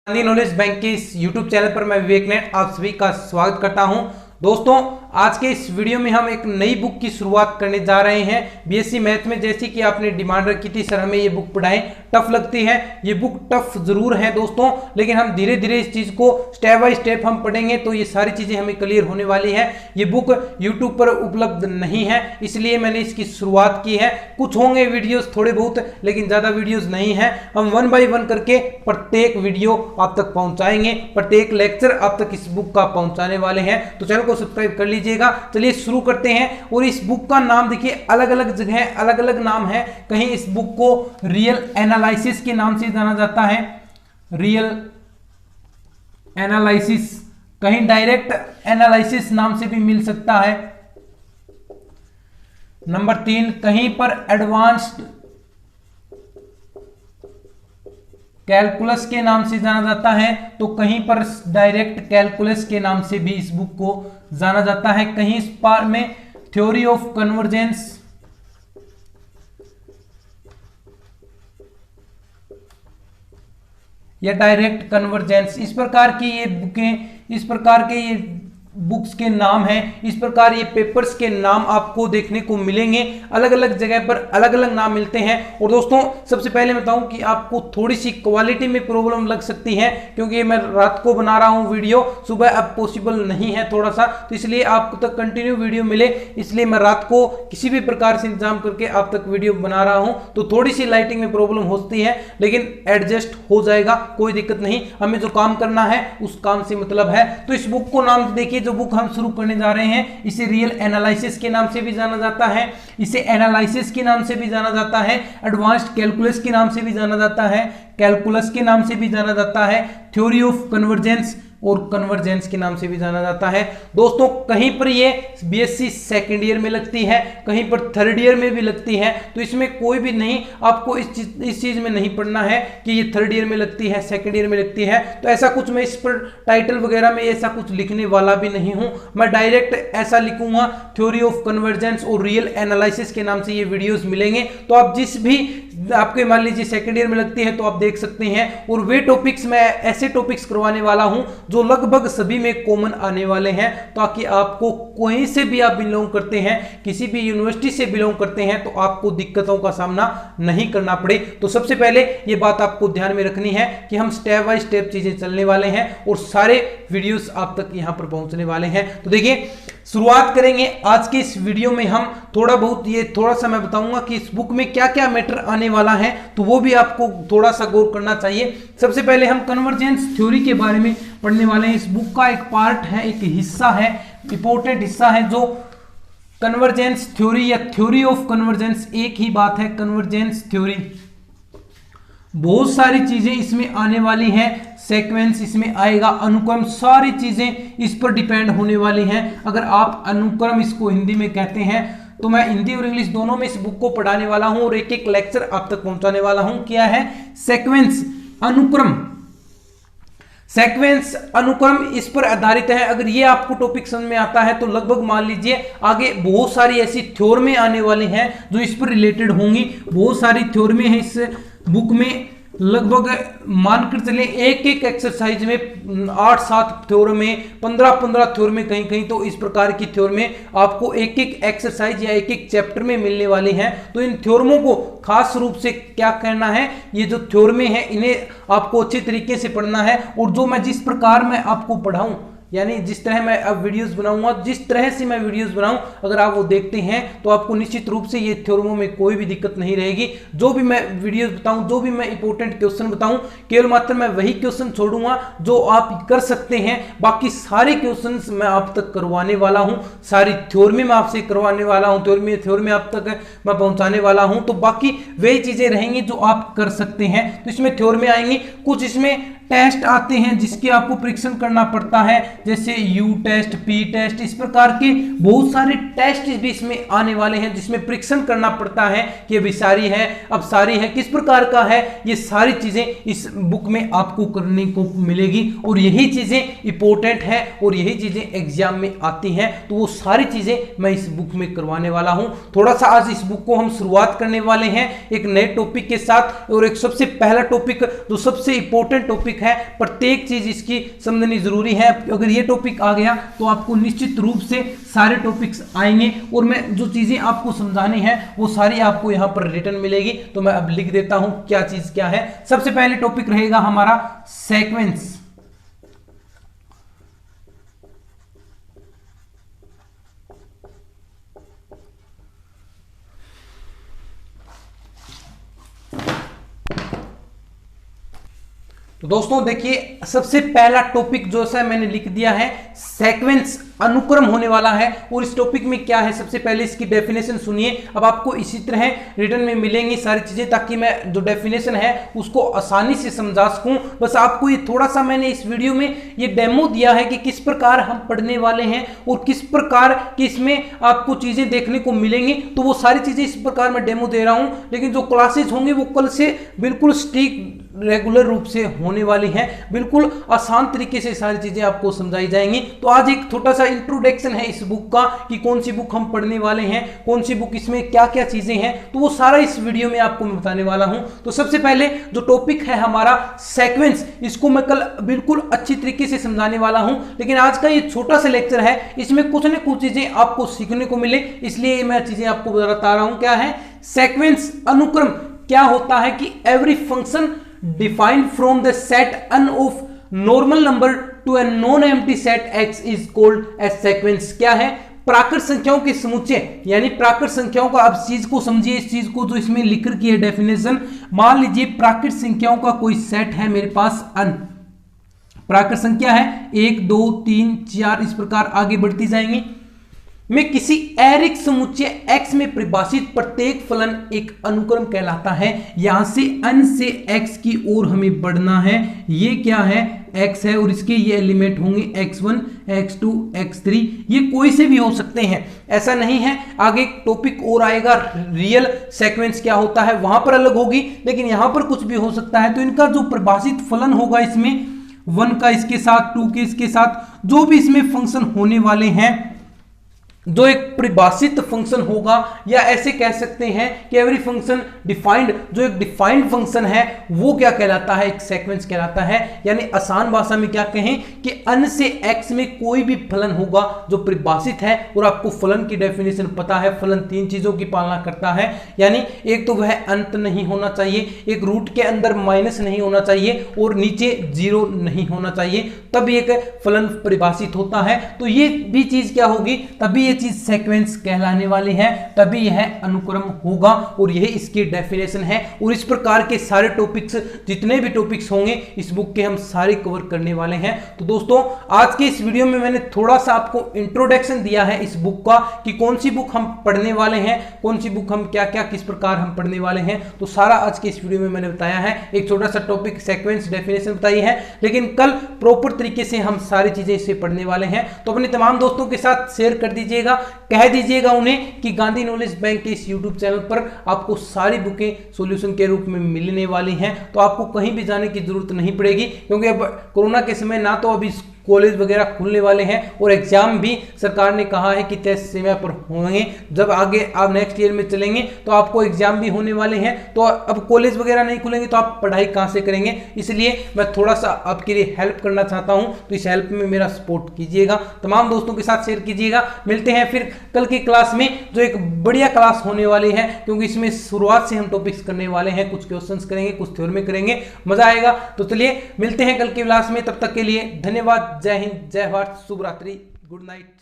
Gandhi knowledge bank के इस YouTube channel पर मैं विवेक ने आप सभी का स्वागत करता हूं। दोस्तों, आज के इस वीडियो में हम एक नई बुक की शुरुआत करने जा रहे हैं बीएससी मैथ में। जैसे कि आपने डिमांड रखी थी, सर हमें ये बुक पढ़ाएं, टफ लगती है। ये बुक टफ जरूर है दोस्तों, लेकिन हम धीरे धीरे इस चीज को स्टेप बाय स्टेप हम पढ़ेंगे तो ये सारी चीजें हमें क्लियर होने वाली है। ये बुक यूट्यूब पर उपलब्ध नहीं है, इसलिए मैंने इसकी शुरुआत की है। कुछ होंगे वीडियोस थोड़े बहुत, लेकिन ज्यादा वीडियोस नहीं है। हम 1 बाय 1 करके प्रत्येक वीडियो आप तक पहुंचाएंगे, प्रत्येक लेक्चर आप तक इस बुक का पहुंचाने वाले हैं। तो चैनल को सब्सक्राइब कर लीजिएगा। चलिए शुरू करते हैं। और इस बुक का नाम देखिए, अलग अलग जगह अलग अलग नाम है। कहीं इस बुक को रियल एनालिसिस के नाम से जाना जाता है, रियल एनालिसिस, कहीं डायरेक्ट एनालिसिस नाम से भी मिल सकता है। नंबर 3, कहीं पर एडवांस्ड कैलकुलस के नाम से जाना जाता है, तो कहीं पर डायरेक्ट कैलकुलस के नाम से भी इस बुक को जाना जाता है। कहीं इस पार में थ्योरी ऑफ कन्वर्जेंस, या डायरेक्ट कन्वर्जेंस, इस प्रकार की ये बुकें, इस प्रकार के ये बुक्स के नाम हैं। इस प्रकार ये पेपर्स के नाम आपको देखने को मिलेंगे। अलग अलग जगह पर अलग अलग नाम मिलते हैं। और दोस्तों, सबसे पहले बताऊं कि आपको थोड़ी सी क्वालिटी में प्रॉब्लम लग सकती है, क्योंकि मैं रात को बना रहा हूं वीडियो, सुबह अब पॉसिबल नहीं है थोड़ा सा, तो इसलिए आपको तक कंटिन्यू वीडियो मिले, इसलिए मैं रात को किसी भी प्रकार से इंतजाम करके आप तक वीडियो बना रहा हूं। तो थोड़ी सी लाइटिंग में प्रॉब्लम होती है, लेकिन एडजस्ट हो जाएगा, कोई दिक्कत नहीं। हमें जो काम करना है उस काम से मतलब है। तो इस बुक को नाम देखिए, जो बुक हम शुरू करने जा रहे हैं, इसे रियल एनालिसिस के नाम से भी जाना जाता है, इसे एनालिसिस के नाम से भी जाना जाता है, एडवांस्ड कैलकुलस के नाम से भी जाना जाता है, कैलकुलस के नाम से भी जाना जाता है, थ्योरी ऑफ कन्वर्जेंस और कन्वर्जेंस के नाम से भी जाना जाता है। दोस्तों, कहीं पर ये बीएससी सेकंड ईयर में लगती है, कहीं पर थर्ड ईयर में भी लगती है। तो इसमें कोई भी नहीं, आपको इस चीज में नहीं पढ़ना है कि ये थर्ड ईयर में लगती है, सेकंड ईयर में लगती है। तो ऐसा कुछ मैं इस पर टाइटल वगैरह में ऐसा कुछ लिखने वाला भी नहीं हूं। मैं डायरेक्ट ऐसा लिखूंगा, थ्योरी ऑफ कन्वर्जेंस और रियल एनालिसिस के नाम से ये वीडियोस मिलेंगे। तो आप जिस भी आपके मान लीजिए सेकंड ईयर में लगती है तो आप देख सकते हैं। और वे टॉपिक्स मैं ऐसे टॉपिक्स करवाने वाला हूं जो लगभग सभी में कॉमन आने वाले हैं, ताकि आपको कहीं से भी आप बिलोंग करते हैं, किसी भी यूनिवर्सिटी से बिलोंग करते हैं, तो आपको दिक्कतों का सामना नहीं करना पड़े। तो सबसे पहले ये बात आपको ध्यान में रखनी है कि हम स्टेप बाय स्टेप चीजें चलने वाले हैं और सारे वीडियोस आप तक यहां पर पहुंचने वाले हैं। तो देखिए, शुरुआत करेंगे आज के इस वीडियो में हम थोड़ा बहुत, ये थोड़ा सा मैं बताऊंगा कि इस बुक में क्या क्या मैटर आने वाला है, तो वो भी आपको थोड़ा सा गौर करना चाहिए। सबसे पहले हम कन्वर्जेंस थ्योरी के बारे में पढ़ने वाले हैं। इस बुक का एक पार्ट है, एक हिस्सा है, इंपॉर्टेंट हिस्सा है, जो कन्वर्जेंस थ्योरी या थ्योरी ऑफ कन्वर्जेंस, एक ही बात है, कन्वर्जेंस थ्योरी। बहुत सारी चीजें इसमें आने वाली हैं, सीक्वेंस इसमें आएगा, अनुक्रम, सारी चीजें इस पर डिपेंड होने वाली हैं। अगर आप अनुक्रम इसको हिंदी में कहते हैं, तो मैं हिंदी और इंग्लिश दोनों में इस बुक को पढ़ाने वाला हूं और एक एक लेक्चर आप तक पहुंचाने वाला हूं। क्या है? सीक्वेंस, अनुक्रम, सीक्वेंस, अनुक्रम, इस पर आधारित है। अगर ये आपको टॉपिक समझ में आता है तो लगभग मान लीजिए आगे बहुत सारी ऐसी थ्योरमें आने वाली हैं जो इस पर रिलेटेड होंगी। बहुत सारी थ्योरमें हैं इस बुक में, लगभग मानकर चले एक एक एक्सरसाइज में 8-7 थ्योरम में, 15-15 थ्योरम में, कहीं कहीं तो इस प्रकार की थ्योरम में आपको एक एक एक्सरसाइज या एक एक चैप्टर में मिलने वाली हैं। तो इन थ्योरमों को खास रूप से क्या कहना है, ये जो थ्योरमें हैं इन्हें आपको अच्छे तरीके से पढ़ना है। और जो मैं जिस प्रकार मैं आपको पढ़ाऊं, यानी जिस तरह मैं अब वीडियोस बनाऊंगा, जिस तरह से मैं वीडियोस बनाऊं, अगर आप वो देखते हैं तो आपको निश्चित रूप से ये थ्योरमों में कोई भी दिक्कत नहीं रहेगी। जो भी मैं वीडियोस बताऊं, जो भी मैं इंपॉर्टेंट क्वेश्चन बताऊं, केवल मात्र मैं वही क्वेश्चन छोड़ूंगा जो आप कर सकते हैं। बाकी सारे क्वेश्चंस मैं आप तक करवाने वाला हूं, सारी थ्योरमी मैं आपसे करवाने वाला हूं, थ्योरमी आप तक मैं पहुंचाने वाला हूं। तो बाकी वही चीजें रहेंगी जो आप कर सकते हैं। तो इसमें थ्योरमी आएंगी, कुछ इसमें टेस्ट आते हैं जिसके आपको परीक्षण करना पड़ता है, जैसे यू टेस्ट, पी टेस्ट, इस प्रकार के बहुत सारे टेस्ट भी इसमें आने वाले हैं जिसमें परीक्षण करना पड़ता है कि अभी सारी है, अब सारी है, किस प्रकार का है। ये सारी चीजें इस बुक में आपको करने को मिलेगी और यही चीजें इंपॉर्टेंट है और यही चीजें एग्जाम में आती हैं। तो वो सारी चीजें मैं इस बुक में करवाने वाला हूं। थोड़ा सा आज इस बुक को हम शुरुआत करने वाले हैं एक नए टॉपिक के साथ, और एक सबसे पहला टॉपिक जो सबसे इंपॉर्टेंट टॉपिक टॉपिक है, प्रत्येक चीज इसकी समझनी जरूरी है। अगर ये टॉपिक आ गया तो आपको निश्चित रूप से सारे टॉपिक्स आएंगे, और मैं जो चीजें आपको समझानी है वो सारी आपको यहाँ पर रिटर्न मिलेगी। तो मैं अब लिख देता हूं क्या चीज क्या है। सबसे पहले टॉपिक रहेगा हमारा सीक्वेंस। तो दोस्तों देखिए, सबसे पहला टॉपिक जो सा मैंने लिख दिया है, सीक्वेंस, अनुक्रम होने वाला है। और इस टॉपिक में क्या है, सबसे पहले इसकी डेफिनेशन सुनिए। अब आपको इसी तरह रिटर्न में मिलेंगी सारी चीजें, ताकि मैं जो डेफिनेशन है उसको आसानी से समझा सकूं। बस आपको ये थोड़ा सा मैंने इस वीडियो में ये डेमो दिया है कि किस प्रकार हम पढ़ने वाले हैं और किस प्रकार की इसमें आपको चीजें देखने को मिलेंगी। तो वो सारी चीजें इस प्रकार मैं डेमो दे रहा हूं, लेकिन जो क्लासेस होंगी वो कल से बिल्कुल स्ट्रिक्ट रेगुलर रूप से होने वाली हैं। बिल्कुल आसान तरीके से सारी चीजें आपको समझाई जाएंगी। तो आज एक छोटा सा इंट्रोडक्शन है इस बुक का, कि कौन सी बुक हम पढ़ने वाले हैं, कौन सी बुक, इसमें क्या क्या चीजें हैं, तो वो सारा इस वीडियो में आपको मैं बताने वाला हूं। तो सबसे पहले जो टॉपिक है हमारा सीक्वेंस, इसको मैं कल बिल्कुल अच्छी तरीके से समझाने वाला हूं, लेकिन आज का ये छोटा सा लेक्चर है, इसमें कुछ न कुछ चीजें आपको सीखने को मिले, इसलिए मैं चीजें आपको बता रहा हूं। क्या है सीक्वेंस, अनुक्रम। क्या होता है कि every function defined from the set n of normal number to a non-empty set x is called as sequence। क्या है, प्राकृत संख्याओं के समुच्चय, यानी प्राकृत संख्याओं का, आप चीज को समझिए, इस चीज को जो इसमें लिख रखी है डेफिनेशन। मान लीजिए प्राकृत संख्याओं का कोई सेट है मेरे पास n, प्राकृत संख्या है 1 2 3 4, इस प्रकार आगे बढ़ती जाएंगी। में किसी ऐरिक समुच्चय x में परिभाषित प्रत्येक फलन एक अनुक्रम कहलाता है। यहां से n से x की ओर हमें बढ़ना है। ये क्या है, x है, और इसके ये एलिमेंट होंगे x1 x2 x3। ये कोई से भी हो सकते हैं, ऐसा नहीं है। आगे टॉपिक और आएगा, रियल सीक्वेंस क्या होता है, वहां पर अलग होगी, लेकिन यहां पर कुछ भी हो सकता है। तो इनका जो परिभाषित फलन होगा इसमें 1 का इसके साथ, 2 के इसके साथ, जो भी इसमें फंक्शन होने वाले हैं, जो एक परिभाषित फंक्शन होगा, या ऐसे कह सकते हैं कि एवरी फंक्शन डिफाइंड, जो एक डिफाइंड फंक्शन है वो क्या कहलाता है, एक सीक्वेंस कहलाता है। यानी आसान भाषा में क्या कहें कि n से x में कोई भी फलन होगा जो परिभाषित है, और आपको फलन की डेफिनेशन पता है, फलन 3 चीजों की पालना करता है। यानी एक तो वह अंत नहीं होना चाहिए, एक रूट के अंदर माइनस नहीं होना चाहिए, और नीचे 0 नहीं होना चाहिए, तब एक फलन परिभाषित होता है। तो ये भी चीज क्या होगी, तभी ये चीज सीक्वेंस कहलाने वाली है, तभी यह अनुक्रम होगा, और यही इसकी डेफिनेशन है। और इस प्रकार के सारे टॉपिक्स, जितने भी टॉपिक्स होंगे इस बुक के, हम सारे कवर करने वाले हैं। तो दोस्तों आज के इस वीडियो में मैंने थोड़ा सा आपको इंट्रोडक्शन दिया है इस बुक का, कि कौन सी बुक हम पढ़ने वाले हैं, कौन सी बुक हम क्या क्या किस प्रकार हम पढ़ने वाले हैं। तो सारा आज के इस वीडियो में मैंने बताया है। एक छोटा सा टॉपिक सीक्वेंस डेफिनेशन बताई है, लेकिन कल प्रॉपर तरीके से हम सारी चीजें इसे पढ़ने वाले हैं। तो अपने तमाम दोस्तों के साथ शेयर कर दीजिएगा, कह दीजिएगा उन्हें कि गांधी नॉलेज बैंक के इस यूट्यूब चैनल पर आपको सारी बुकें सॉल्यूशन के रूप में मिलने वाली हैं। तो आपको कहीं भी जाने की जरूरत नहीं पड़ेगी, क्योंकि अब कोरोना के समय ना तो अभी कॉलेज वगैरह खुलने वाले हैं, और एग्जाम भी सरकार ने कहा है कि तय समय पर होंगे। जब आगे आप नेक्स्ट ईयर में चलेंगे तो आपको एग्जाम भी होने वाले हैं। तो अब कॉलेज वगैरह नहीं खुलेंगे तो आप पढ़ाई कहाँ से करेंगे। इसलिए मैं थोड़ा सा आपके लिए हेल्प करना चाहता हूँ, तो इस हेल्प में मेरा सपोर्ट कीजिएगा, तमाम दोस्तों के साथ शेयर कीजिएगा। मिलते हैं फिर कल की क्लास में, जो एक बढ़िया क्लास होने वाली है, क्योंकि इसमें शुरुआत से हम टॉपिक्स करने वाले हैं, कुछ क्वेश्चंस करेंगे, कुछ थ्योरी में करेंगे, मजा आएगा। तो चलिए मिलते हैं कल की क्लास में, तब तक के लिए धन्यवाद। जय हिंद, जय भारत, शुभ रात्रि, गुड नाइट।